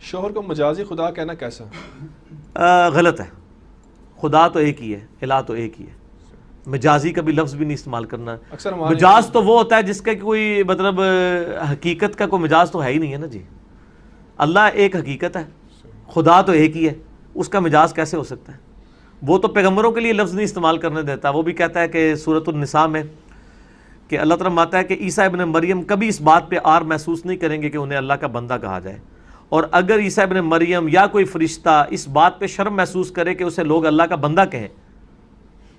شوہر کو مجازی خدا کہنا کیسا؟ غلط ہے. خدا تو ایک ہی ہے، الہ تو ایک ہی ہے. مجازی کا بھی لفظ بھی نہیں استعمال کرنا. مجاز تو وہ ہوتا ہے جس کا کوئی مطلب حقیقت کا کوئی مجاز تو ہے ہی نہیں ہے نا جی. اللہ ایک حقیقت ہے، خدا تو ایک ہی ہے، اس کا مجاز کیسے ہو سکتا ہے؟ وہ تو پیغمبروں کے لیے لفظ نہیں استعمال کرنے دیتا. وہ بھی کہتا ہے کہ سورۃ النساء میں کہ اللہ تعالیٰ ماتا ہے کہ عیسیٰ ابن مریم کبھی اس بات پہ آر محسوس نہیں کریں گے کہ انہیں اللہ کا بندہ کہا جائے، اور اگر عیسیٰ ابن مریم یا کوئی فرشتہ اس بات پہ شرم محسوس کرے کہ اسے لوگ اللہ کا بندہ کہیں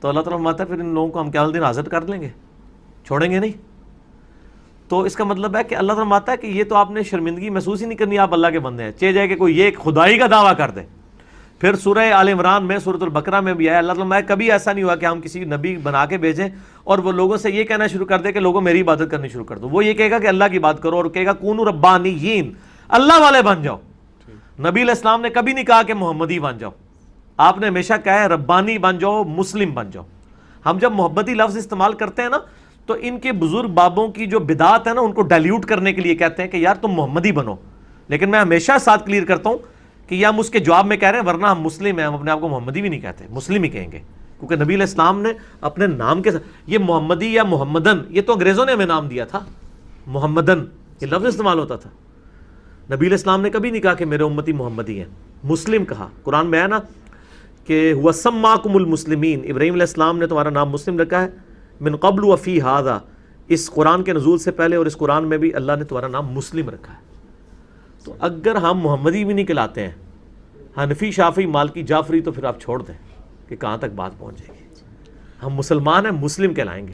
تو اللہ تعالیٰ ماتا ہے پھر ان لوگوں کو ہم قیامت دن حاضر کر لیں گے، چھوڑیں گے نہیں. تو اس کا مطلب ہے کہ اللہ تعالیٰ ماتا ہے کہ یہ تو آپ نے شرمندگی محسوس ہی نہیں کرنی، آپ اللہ کے بندے ہیں. چاہے جائے کہ کوئی یہ خدائی کا دعویٰ کر دے. پھر سورہ آل عمران میں، سورۃ البقرہ میں بھی آیا اللہ تعالیٰ کبھی ایسا نہیں ہوا کہ ہم کسی نبی بنا کے بھیجیں اور وہ لوگوں سے یہ کہنا شروع کر دے کہ لوگوں میری عبادت کرنی شروع کر دو. وہ یہ کہے گا کہ اللہ کی بات کرو اور کہے گا کونوا ربانیین، اللہ والے بن جاؤ. نبی علیہ السلام نے کبھی نہیں کہا کہ محمدی بن جاؤ، آپ نے ہمیشہ کہا ہے ربانی بن جاؤ، مسلم بن جاؤ. ہم جب محبتی لفظ استعمال کرتے ہیں نا تو ان کے بزرگ بابوں کی جو بدعات ہے نا ان کو ڈائلیوٹ کرنے کے لیے کہتے ہیں کہ یار تم محمدی بنو. لیکن میں ہمیشہ ساتھ کلیئر کرتا ہوں کہ یہ ہم اس کے جواب میں کہہ رہے ہیں، ورنہ ہم مسلم ہیں، ہم اپنے آپ کو محمدی بھی نہیں کہتے، مسلم ہی کہیں گے. کیونکہ نبی علیہ السلام نے اپنے نام کے ساتھ یہ محمدی یا محمدن، یہ تو انگریزوں نے ہمیں نام دیا تھا. محمدن یہ لفظ استعمال ہوتا تھا. نبی علیہ السلام نے کبھی نہیں کہا کہ میرے امتی محمدی ہیں. مسلم کہا. قرآن میں ہے نا کہ هو سماکم المسلمین، ابراہیم علیہ السلام نے تمہارا نام مسلم رکھا ہے. من قبل وفی ھذا، اس قرآن کے نزول سے پہلے اور اس قرآن میں بھی اللہ نے تمہارا نام مسلم رکھا ہے. تو اگر ہم محمدی بھی نہیں کہلاتے ہیں، حنفی، شافعی، مالکی، جعفری، تو پھر آپ چھوڑ دیں کہ کہاں تک بات پہنچ جائے گی. ہم مسلمان ہیں، مسلم کہلائیں گے.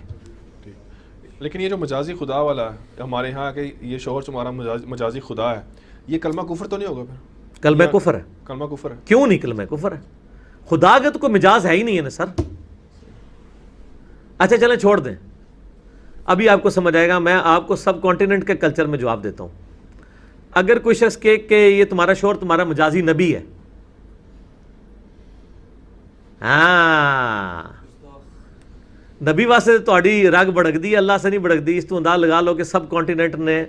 لیکن یہ جو مجازی خدا والا ہے ہمارے ہاں کہ یہ شوہر تمہارا مجازی خدا ہے، یہ کلمہ کفر تو نہیں ہوگا پھر؟ کلمہ کفر ہے. کلمہ کفر ہے. کیوں نہیں کلمہ کفر ہے؟ خدا کا تو کوئی مجاز ہے ہی نہیں ہے نا سر. اچھا چلیں چھوڑ دیں، ابھی آپ کو سمجھ آئے گا. میں آپ کو سب کانٹیننٹ کے کلچر میں جواب دیتا ہوں. اگر کوئی شخص کہ یہ تمہارا شوہر تمہارا مجازی نبی ہے، ہاں نبی واسطے تہاڈی رگ بڑک دی، اللہ سے نہیں بڑک دی. اس تو انداز لگا لو کہ سب کانٹیننٹ نے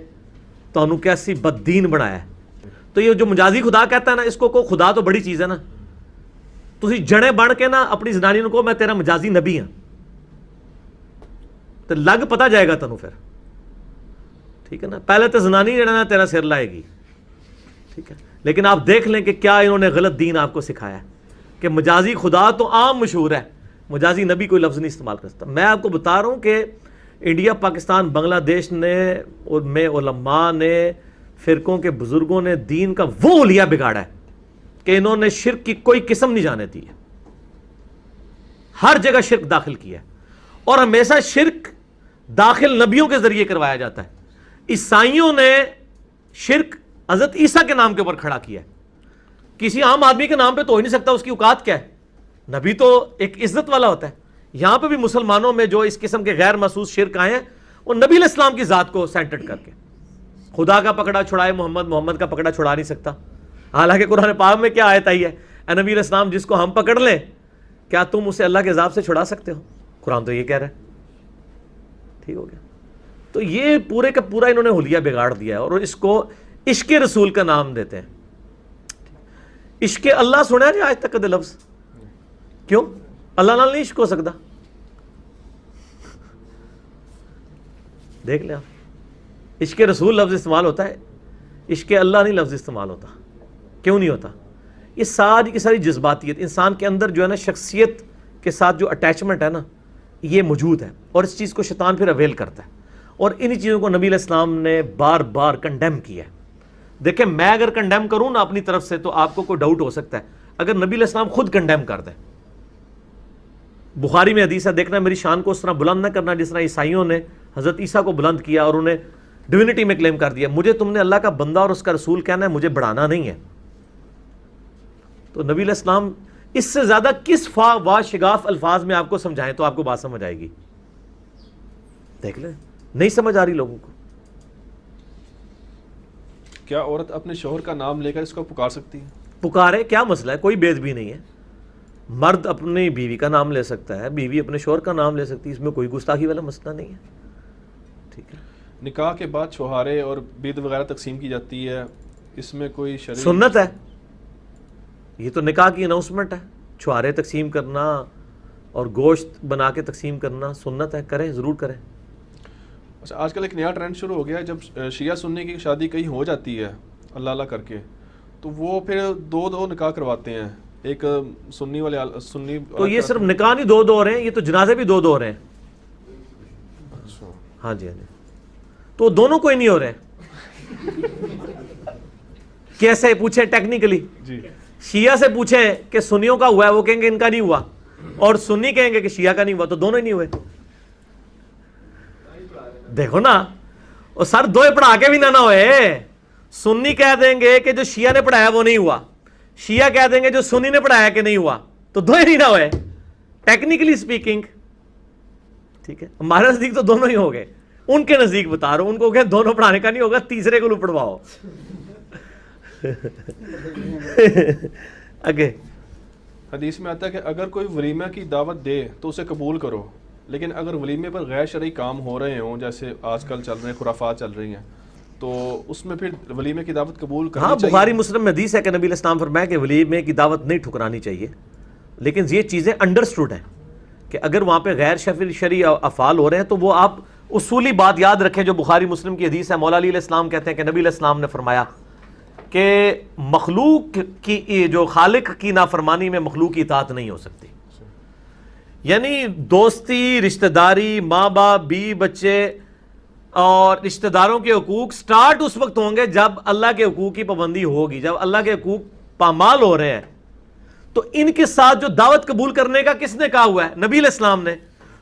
تانوں کیسی بددین بنایا ہے. تو یہ جو مجازی خدا کہتا ہے نا، اس کو خدا تو بڑی چیز ہے نا. تسی جڑے بن کے نا اپنی زنانی کو میں تیرا مجازی نبی ہوں تو لگ پتا جائے گا تنوں پھر. ٹھیک ہے نا. پہلے تو زنانی جڑا نا تیرا سر لائے گی. ٹھیک ہے. لیکن آپ دیکھ لیں کہ کیا انہوں نے غلط دین آپ کو سکھایا ہے کہ مجازی خدا تو عام مشہور ہے، مجازی نبی کوئی لفظ نہیں استعمال کرتا. میں آپ کو بتا رہا ہوں کہ انڈیا، پاکستان، بنگلہ دیش نے اور میں علماء نے، فرقوں کے بزرگوں نے دین کا وہ حلیہ بگاڑا ہے کہ انہوں نے شرک کی کوئی قسم نہیں جانے دی ہے. ہر جگہ شرک داخل کیا ہے اور ہمیشہ شرک داخل نبیوں کے ذریعے کروایا جاتا ہے. عیسائیوں نے شرک حضرت عیسیٰ کے نام کے اوپر کھڑا کیا ہے. کسی عام آدمی کے نام پہ تو ہو ہی نہیں سکتا، اس کی اوقات کیا ہے؟ نبی تو ایک عزت والا ہوتا ہے. یہاں پہ بھی مسلمانوں میں جو اس قسم کے غیر محسوس شرک آئے ہیں وہ نبی علیہ السلام کی ذات کو سینٹرڈ کر کے. خدا کا پکڑا چھڑائے محمد، محمد کا پکڑا چھڑا نہیں سکتا. حالانکہ قرآن پاک میں کیا آیت آئی ہے، اے نبی علیہ السلام جس کو ہم پکڑ لیں کیا تم اسے اللہ کے عذاب سے چھڑا سکتے ہو؟ قرآن تو یہ کہہ رہا ہے. ٹھیک ہو گیا. تو یہ پورے کا پورا انہوں نے حلیہ بگاڑ دیا ہے اور اس کو عشق رسول کا نام دیتے ہیں. عشق اللہ سنا جی آج تک کدے لفظ؟ کیوں؟ اللہ نال نہیں عشق ہو سکتا. دیکھ لیں آپ، عشق رسول لفظ استعمال ہوتا ہے، عشق اللہ نہیں لفظ استعمال ہوتا. کیوں نہیں ہوتا؟ یہ ساری کی ساری جذباتیت انسان کے اندر جو ہے نا، شخصیت کے ساتھ جو اٹیچمنٹ ہے نا، یہ موجود ہے اور اس چیز کو شیطان پھر اویل کرتا ہے. اور انہی چیزوں کو نبی علیہ السلام نے بار بار کنڈیم کیا ہے. دیکھیں میں اگر کنڈیم کروں نا اپنی طرف سے تو آپ کو کوئی ڈاؤٹ ہو سکتا ہے. اگر نبی علیہ السلام خود کنڈیم کر دیں، بخاری میں حدیث ہے، دیکھنا میری شان کو اس طرح بلند نہ کرنا جس طرح عیسائیوں نے حضرت عیسیٰ کو بلند کیا اور انہیں ڈیوینٹی میں کلیم کر دیا. مجھے تم نے اللہ کا بندہ اور اس کا رسول کہنا ہے، مجھے بڑھانا نہیں ہے. تو نبی علیہ السلام اس سے زیادہ کس وا شگاف الفاظ میں آپ کو سمجھائیں تو آپ کو بات سمجھ آئے گی. دیکھ لیں، نہیں سمجھ آ رہی لوگوں کو. کیا عورت اپنے شوہر کا نام لے کر اس کو پکار سکتی ہے؟ پکارے، کیا مسئلہ ہے؟ کوئی بید بھی نہیں ہے. مرد اپنی بیوی کا نام لے سکتا ہے، بیوی اپنے شوہر کا نام لے سکتی ہے، اس میں کوئی گستاخی والا مسئلہ نہیں ہے. ٹھیک ہے. نکاح کے بعد چھوہارے اور بید وغیرہ تقسیم کی جاتی ہے، اس میں کوئی شرعی سنت ہے، یہ تو نکاح کی اناؤنسمنٹ ہے، چھوارے تقسیم کرنا اور گوشت بنا کے تقسیم کرنا سنت ہے، کریں ضرور کریں۔ اچھا آج کل ایک نیا ٹرینڈ شروع ہو گیا ہے، جب شیعہ سنی کی شادی کہیں ہو جاتی ہے اللہ اللہ کر کے، تو وہ پھر دو نکاح کرواتے ہیں، ایک سنی والے سنی، تو یہ صرف نکاح نہیں دو ہو رہے ہیں، یہ تو جنازے بھی دو ہو رہے ہیں۔ اچھا ہاں جی ہاں جی، تو دونوں کوئی نہیں ہو رہے کیسے پوچھیں ٹیکنیکلی؟ جی شیعہ سے پوچھیں کہ سنیوں کا ہوا ہے، وہ کہیں گے ان کا نہیں ہوا، اور سنی کہیں گے کہ شیعہ کا نہیں ہوا، تو دونوں ہی نہیں ہوئے۔ دیکھو نا، اور سر دوئے پڑھا کے بھی نہ ہوئے، سنی کہہ دیں گے کہ جو شیعہ نے پڑھایا وہ نہیں ہوا، شیعہ کہہ دیں گے جو سنی نے پڑھایا کہ نہیں ہوا، تو دو ہی نہیں نہ ہوئے ٹیکنیکلی سپیکنگ۔ ٹھیک ہے، ہمارے نزدیک تو دونوں ہی ہو گئے، ان کے نزدیک بتا رہا ہوں، ان کو کہ دونوں پڑھانے کا نہیں ہوگا، تیسرے کو پڑھواؤ۔ آگے حدیث میں آتا ہے کہ اگر کوئی ولیمہ کی دعوت دے تو اسے قبول کرو، لیکن اگر ولیمے پر غیر شرعی کام ہو رہے ہوں، جیسے آج کل چل رہے ہیں، خرافات چل رہی ہیں، تو اس میں پھر ولیمے کی دعوت قبول کرنی ہاں، چاہیے؟ بخاری مسلم میں حدیث ہے کہ نبی علیہ السلام فرمایا کہ ولیمے کی دعوت نہیں ٹھکرانی چاہیے، لیکن یہ چیزیں انڈرسٹوڈ ہیں کہ اگر وہاں پہ غیر شرعی افعال ہو رہے ہیں تو وہ آپ اصولی بات یاد رکھیں جو بخاری مسلم کی حدیث ہے۔ مولا علی علیہ السلام کہتے ہیں کہ نبی علیہ السلام نے فرمایا کہ مخلوق کی جو خالق کی نافرمانی میں مخلوق کی اطاعت نہیں ہو سکتی، یعنی دوستی، رشتہ داری، ماں باپ، بیوی بچے اور رشتہ داروں کے حقوق سٹارٹ اس وقت ہوں گے جب اللہ کے حقوق کی پابندی ہوگی، جب اللہ کے حقوق پامال ہو رہے ہیں۔ تو ان کے ساتھ جو دعوت قبول کرنے کا کس نے کہا ہوا ہے؟ نبی علیہ السلام نے۔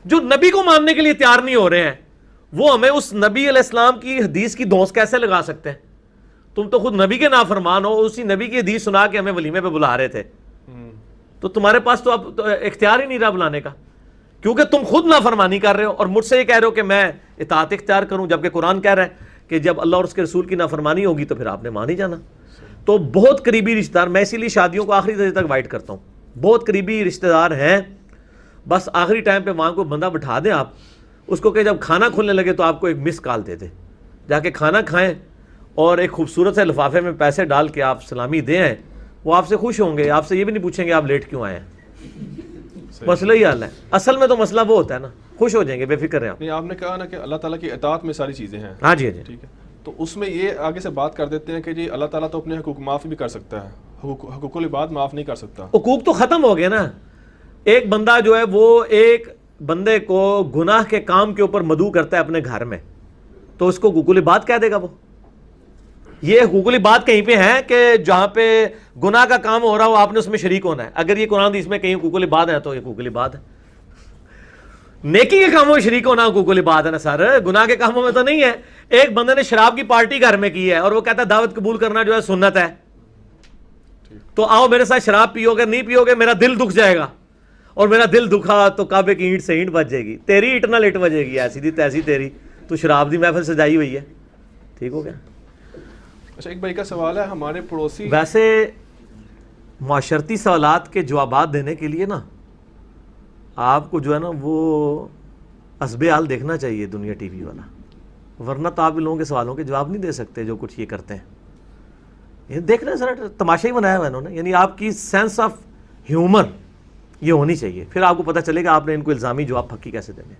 جو نبی کو ماننے کے لیے تیار نہیں ہو رہے ہیں وہ ہمیں اس نبی علیہ السلام کی حدیث کی دھونس کیسے لگا سکتے ہیں؟ تم تو خود نبی کے نافرمان ہو، اسی نبی کی حدیث سنا کے ہمیں ولیمے پہ بلا رہے تھے، تو تمہارے پاس تو اب اختیار ہی نہیں رہا بلانے کا، کیونکہ تم خود نافرمانی کر رہے ہو اور مجھ سے یہ کہہ رہے ہو کہ میں اطاعت اختیار کروں، جبکہ قرآن کہہ رہا ہے کہ جب اللہ اور اس کے رسول کی نافرمانی ہوگی تو پھر آپ نے مان ہی جانا۔ تو بہت قریبی رشتہ دار، میں اسی لیے شادیوں کو آخری درجے تک اوائڈ کرتا ہوں، بہت قریبی رشتہ دار ہیں، بس آخری ٹائم پہ وہاں کوئی بندہ بٹھا دیں آپ اس کو، کہ جب کھانا کھلنے لگے تو آپ کو ایک مس کال دے دے، جا کے کھانا کھائیں اور ایک خوبصورت سے لفافے میں پیسے ڈال کے آپ سلامی دیں آئیں، وہ آپ سے خوش ہوں گے، آپ سے یہ بھی نہیں پوچھیں گے آپ لیٹ کیوں آئے ہیں۔ مسئلہ ہی حال ہے، اصل میں تو مسئلہ وہ ہوتا ہے نا، خوش ہو جائیں گے، بے فکر رہیں آپ۔ نہیں، آپ نے کہا نا کہ اللہ تعالیٰ کی اطاعت میں ساری چیزیں ہیں۔ ہاں جی ہاں جی، ٹھیک ہے، تو اس میں یہ آگے سے بات کر دیتے ہیں کہ جی اللہ تعالیٰ تو اپنے حقوق معاف بھی کر سکتا ہے، حقوق العباد معاف نہیں کر سکتا۔ حقوق تو ختم ہو گئے نا، ایک بندہ جو ہے وہ ایک بندے کو گناہ کے کام کے اوپر مدعو کرتا ہے اپنے گھر میں، تو اس کو حقوق العباد کہہ دے گا وہ؟ یہ حقوق العباد کہیں پہ ہیں کہ جہاں پہ گناہ کا کام ہو رہا ہو آپ نے اس میں شریک ہونا ہے؟ اگر یہ قرآن حدیث میں کہیں حقوق العباد ہے تو یہ حقوق العباد ہے۔ نیکی کے کاموں میں شریک ہونا حقوق العباد ہے نا سر، گناہ کے کاموں میں تو نہیں ہے۔ ایک بندے نے شراب کی پارٹی گھر میں کی ہے اور وہ کہتا ہے دعوت قبول کرنا جو ہے سنت ہے، تو آؤ میرے ساتھ شراب پیو گے، نہیں پیو گے میرا دل دکھ جائے گا، اور میرا دل دکھا تو کعبے کی اینٹ سے اینٹ بج جائے گی، تیری اینٹ نہ لٹ بجے گی، ایسی دی تیسی تیری، تو شراب دی محفل سجائی ہوئی ہے۔ ٹھیک ہو گیا؟ اچھا ایک بھائی کا سوال ہے، ہمارے پڑوسی، ویسے معاشرتی سوالات کے جوابات دینے کے لیے نا آپ کو جو ہے نا وہ حسب حال دیکھنا چاہیے دنیا ٹی وی والا، ورنہ تو آپ ان لوگوں کے سوالوں کے جواب نہیں دے سکتے جو کچھ یہ کرتے ہیں۔ یہ دیکھ رہے ہیں سر، تماشا ہی بنایا ہوا انہوں نے، یعنی آپ کی سینس آف ہیومر یہ ہونی چاہیے، پھر آپ کو پتہ چلے گا آپ نے ان کو الزامی جواب پھکی کیسے دینے۔